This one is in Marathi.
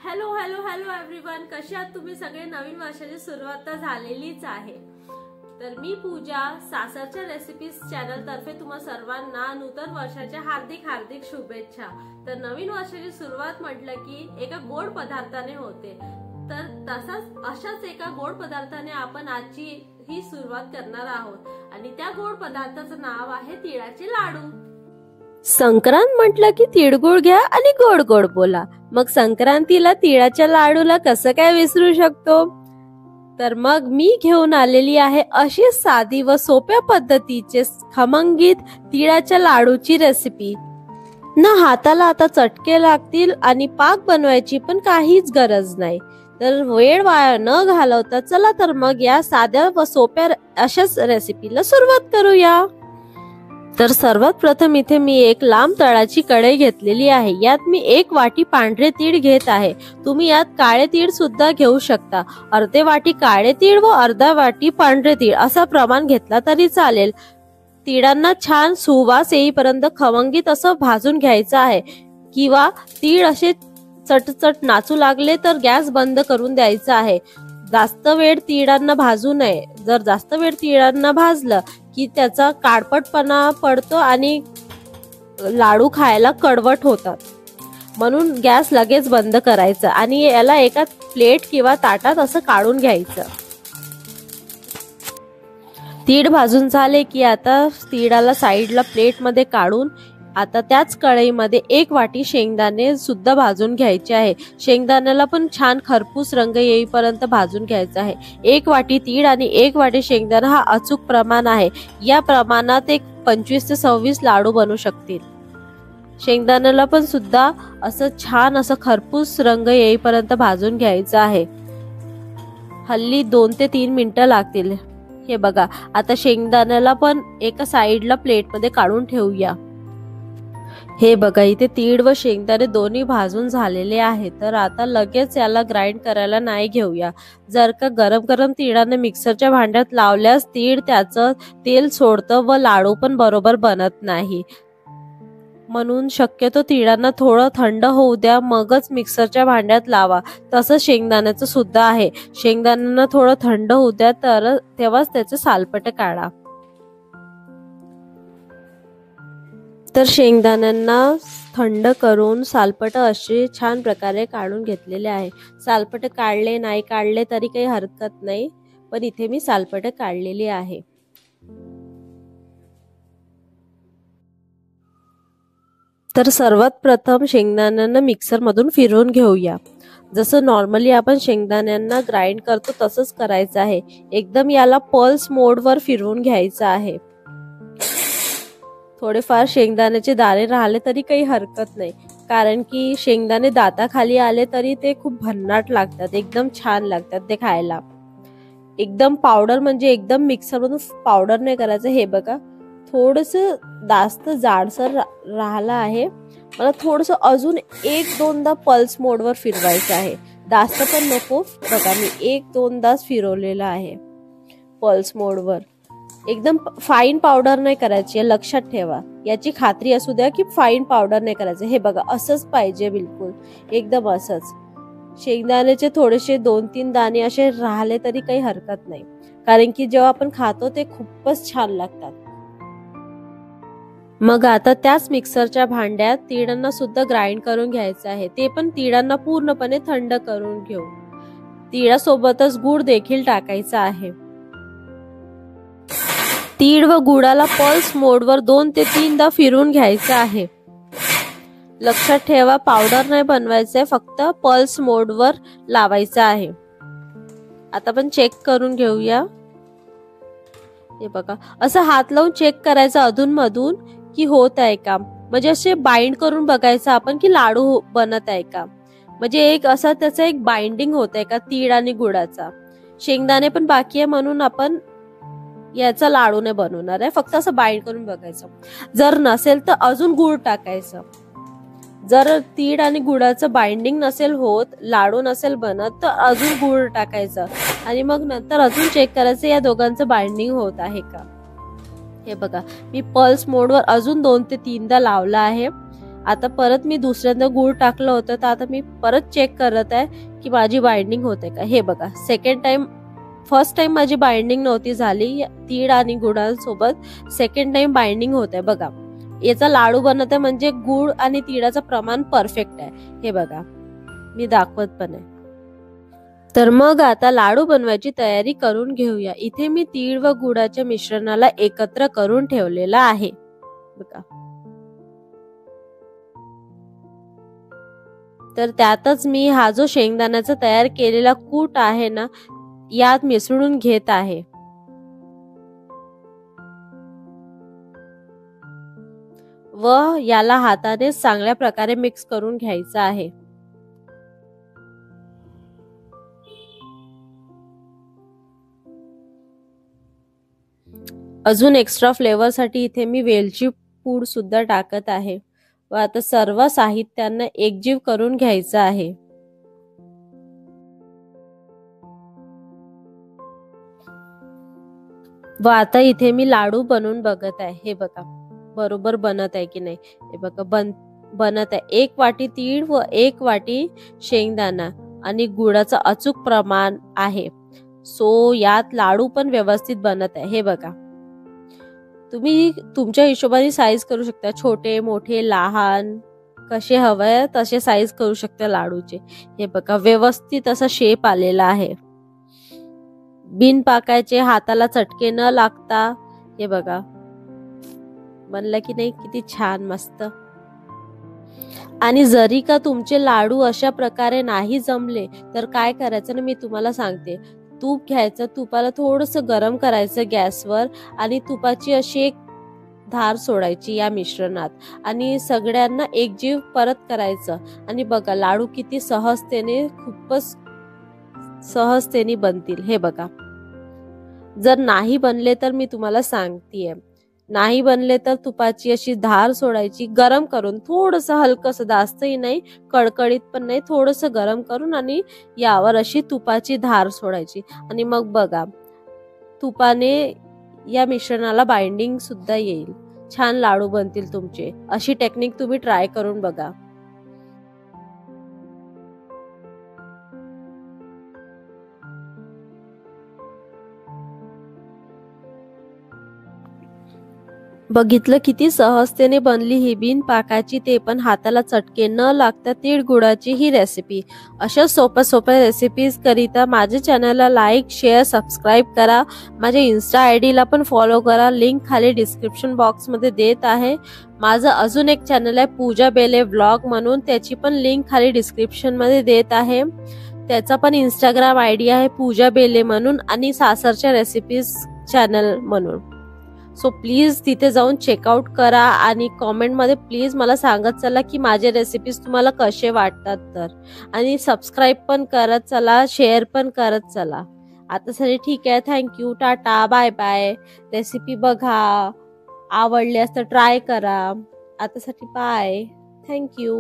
हॅलो हॅलो हॅलो एव्हरीवन, कसे आहात तुम्ही सगळे। नवीन वर्षाची सुरुवात तर झालेलीच आहे। तर मी पूजा सासरच्या रेसिपीज चॅनल तर्फे तुम्हा सर्वांना नूतन वर्षाच्या हार्दिक हार्दिक शुभेच्छा। तर नवीन वर्षाची सुरुवात म्हटलं की एका गोड पदार्थाने होते, तर तसाच अशाच एका गोड पदार्थाने आपण आजची ही सुरुवात करणार आहोत आणि त्या गोड पदार्थाचं नाव आहे तिळाचे लाडू। संक्रांत म्हटलं की तिळगुळ घ्या आणि गोड गोड बोला। मग संक्रांतीला तिळाच्या लाडूला कसं काय विसरू शकतो। तर मग मी घेऊन आलेली आहे अशी साधी व सोप्या पद्धतीचे खमंगीत तिळाच्या लाडूची रेसिपी। ना हाताला आता चटके लागतील आणि पाक बनवायची पण काहीच गरज नाही। तर वेळ वाया न घालवता चला तर मग या साध्या व सोप्या अशाच रेसिपीला सुरुवात करूया। तर सर्वात प्रथम इथे मी एक लांब तळाची कढई घेतलेली आहे। यात मी 1 वाटी पांढरे तीळ घेत आहे। तुम्ही यात काळे तीळ सुद्धा घेऊ शकता। अर्धे वाटी काळे तीळ व अर्धा वाटी पांढरे तीळ असा प्रमाण घेतला तरी चालेल। तिळांना छान सुवास येईपर्यंत खमंगीत असं भाजून घ्यायचं आहे, किंवा तीळ असे चटचट नाचू लागले तर गॅस बंद करून द्यायचा आहे। जास्त वेळ तिळांना भाजू नये। जर जास्त वेळ तिळांना भाजलं की त्याचा काळपटपणा पडतो आणि लाडू खायला कडवट होतात, म्हणून गॅस लगेच बंद करायचा आणि याला एका प्लेट किंवा ताटात असं काढून घ्यायचं। तीळ भाजून झाले की आता तिळाला साईडला प्लेट मध्ये काढून आता त्याच कढईमध्ये 1 वाटी शेंगदाणे सुद्धा भाजून घ्यायचे आहे। शेंगदाण्याला पण छान खरपूस रंग येईपर्यंत भाजून घ्यायचा आहे। 1 वाटी तीळ आणि 1 वाटी शेंगदाणा हा अचूक प्रमाण आहे। या प्रमाणात एक 25 ते 26 लाडू बनू शकतील। शेंगदाण्याला पण सुद्धा असं छान असं खरपूस रंग येईपर्यंत भाजून घ्यायचं आहे। हल्ली 2 ते 3 मिनिटं लागतील। हे बघा, आता शेंगदाण्याला पण एका साईडला प्लेटमध्ये काढून ठेवूया। हे बघा, इथे तीळ व शेंगदाणे दोन्ही भाजून झालेले आहे। तर आता लगेच याला ग्राइंड करायला नाही घेऊया। जर का गरम गरम तिळाने मिक्सरच्या भांड्यात लावल्यास तीळ त्याचं तेल सोडतं व लाडू पण बरोबर बनत नाही, म्हणून शक्यतो तिळांना थोडं थंड होऊ द्या, मगच मिक्सरच्या भांड्यात लावा। तसं शेंगदाण्याचं सुद्धा आहे। शेंगदाण्यांना थोडं थंड होऊ द्या, तर तेव्हाच त्याचे सालपटे काढा। तर शेंगदाण्यांना थंड करून सालपट असे छान प्रकारे काढून घेतलेले आहे। सालपट काढले नाही काढले तरी काही हरकत नाही, पण इथे मी सालपट काढलेली आहे। तर सर्वात प्रथम शेंगदाण्यांना मिक्सर मधून फिरवून घेऊया। जसं नॉर्मली आपण शेंगदाण्यांना ग्राइंड करतो तसंच करायचं आहे। एकदम याला पल्स मोडवर फिरवून घ्यायचं आहे। थोडेफार शेंगदाण्याचे दाणे राहिले तरी काही हरकत नाही, कारण की शेंगदाणे दाताखाली आले तरी ते खूप भन्नाट लागतात, एकदम छान लागतात ते खायला। एकदम पावडर म्हणजे एकदम मिक्सर मधून पावडर नाही करायचं। हे बघा, थोडस जास्त जाडसर राहिला आहे। मला थोडस अजून 1-2दा पल्स मोडवर फिरवायचं आहे, जास्त पण नको। बघा, मी 1-2दाच फिरवलेला आहे पल्स मोडवर। एकदम फाईन पावडर नाही करायची, लक्षात ठेवा। याची खात्री असू द्या की फाईन पावडर नाही करायचं। हे बघा, असंच पाहिजे, बिलकुल एकदम असंच। शेंगदाण्याचे थोडेसे 2-3 दाणे असे राहिले तरी काही हरकत नाही, कारण की जेव्हा आपण खातो ते खूपच छान लागतात। मग आता त्याच मिक्सरच्या भांड्यात तिळांना सुद्धा ग्राइंड करून घ्यायचं आहे। ते पण तिळांना पूर्णपणे थंड करून घेऊ। तिळासोबतच गुळ देखील टाकायचा आहे। तीळ व गुळाला पल्स मोडवर 2 ते 3दा फिरवून घ्यायचं आहे। लक्षात ठेवा, पावडर नाही बनवायचंय, फक्त पल्स मोडवर लावायचं आहे। आता आपण चेक करून घेऊया। हे बघा, असं हात लावून चेक करायचं अधून मधून की होत आहे का, म्हणजे असे बाइंड करून बघायचं आपण की लाडू बनत आहे का, म्हणजे एक असं त्याचं एक बाइंडिंग होत आहे का तीळ आणि गुळाचा। शेंगदाणे पण बाकी आहे म्हणून आपण याचा लाडू नाही बनवणार आहे, फक्त असं बाइंड करून बघायचं। जर नसेल तर अजून गुळ टाकायचं। जर तीळ आणि गुळाचं बाइंडिंग नसेल होत, लाडू नसेल बनत, तर अजून गुळ टाकायचं आणि मग नंतर अजून चेक करायचं या दोघांचं बाइंडिंग होत आहे का। हे बघा, मी पल्स मोडवर अजून 2 ते 3दा लावला आहे। आता परत मी दुसऱ्यांदा गूळ टाकलं होतं, तर आता मी परत चेक करत आहे की माझी बाइंडिंग होते का. हे बघा, फर्स्ट टाइम माझी बाइंडिंग नव्हती झाली तीळ आणि गुळांसोबत, सेकंड टाइम बाइंडिंग होत आहे. बघा, याचा लाडू बनत आहे म्हणजे गुळ आणि तिळाचं प्रमाण परफेक्ट आहे. हे बघा, मी दाखवत पण आहे. तर मग आता लाडू बनवायची तयारी करून घेऊया. इथे मी तीळ व गुळाच्या मिश्रणाला एकत्र करून ठेवलेला आहे. बघा, तर त्यातच मी हा जो शेंगदाण्याचा तयार केलेला कूट आहे ना, यात मिसळून घेत आहे. व याला हाताने चांगल्या प्रकारे मिक्स करून घ्यायचं आहे. अजून एक्स्ट्रा फ्लेवर साठी इथे मी वेलची पूड सुद्धा टाकत आहे. व आता सर्व साहित्यांना एकजीव करून घ्यायचं आहे. व आता इथे मी लाडू बनवून बघत आहे. हे बघा, बरोबर बनत आहे की नाही. हे बघा, बनत आहे. 1 वाटी तीळ व 1 वाटी शेंगदाणा आणि गुळाचं अचूक प्रमाण आहे. सो यात लाडू पण व्यवस्थित बनत आहे. हे बघा, तुम्ही तुमच्या हिशोबाने साईज करू शकता. छोटे, मोठे, लहान कसे हवे तसे साईज करू शकता लाडूचे. हे बघा, व्यवस्थित असा शेप आलेला आहे. बिन पाकाचे, हाताला चटके न लागता. हे बघा, बनलं की नाही, किती छान मस्त. आणि जरी का तुमचे लाडू अशा प्रकारे नाही जमले तर काय करायचं ना, मी तुम्हाला सांगते. तूप घ्यायचं, तुपाला थोडंसं गरम करायचं गॅसवर आणि तुपाची अशी एक धार सोडायची या मिश्रणात आणि सगळ्यांना एकजीव परत करायचं. आणि बघा, लाडू किती सहजतेने, खूपच सहजतेने बनतील. हे बघा, जर नाही बनले तर मी तुम्हाला सांगतेय, नाही बनले तर तुपाची अशी धार सोडायची गरम करून, थोडंसं हलकंसं, जास्तही नाही, कडकडीत पण नाही, थोडंसं गरम करून आणि यावर अशी तुपाची धार सोडायची. आणि मग बघा, तुपाने या मिश्रणाला बाइंडिंग सुद्धा येईल. छान लाडू बनतील तुमचे. अशी टेक्निक तुम्ही ट्राय करून बघा. बघितलं किती सहजतेने बनली ही बिन पाकाची, ते पण हाताला चटके न लागता तीळ गुळाची ही रेसिपी. अशा सोप्या रेसिपीज करिता माझ्या चॅनलला लाईक, शेअर, सबस्क्राईब करा. माझ्या इन्स्टा ID ला पण फॉलो करा. लिंक खाली डिस्क्रिप्शन बॉक्स मध्ये देत आहे. माझं अजून एक चॅनल आहे पूजा बेले व्लॉग म्हणून, त्याची पण लिंक खाली डिस्क्रिप्शन मध्ये देत आहे. त्याचा पण इंस्टाग्राम ID आहे पूजा बेले म्हणून आणि सासरच्या रेसिपीज चॅनल म्हणून. सो प्लीज तिथे जाऊन चेकआउट करा आणि कॉमेंटमध्ये प्लीज मला सांगत चला की माझे रेसिपीज तुम्हाला कसे वाटतात. तर आणि सबस्क्राईब पण करत चला, शेअर पण करत चला. आता सगळे ठीक आहे. Thank you, tata, bye bye. Recipe बघा, आवडल्यास तर ट्राय करा. आतासाठी बाय, थँक्यू.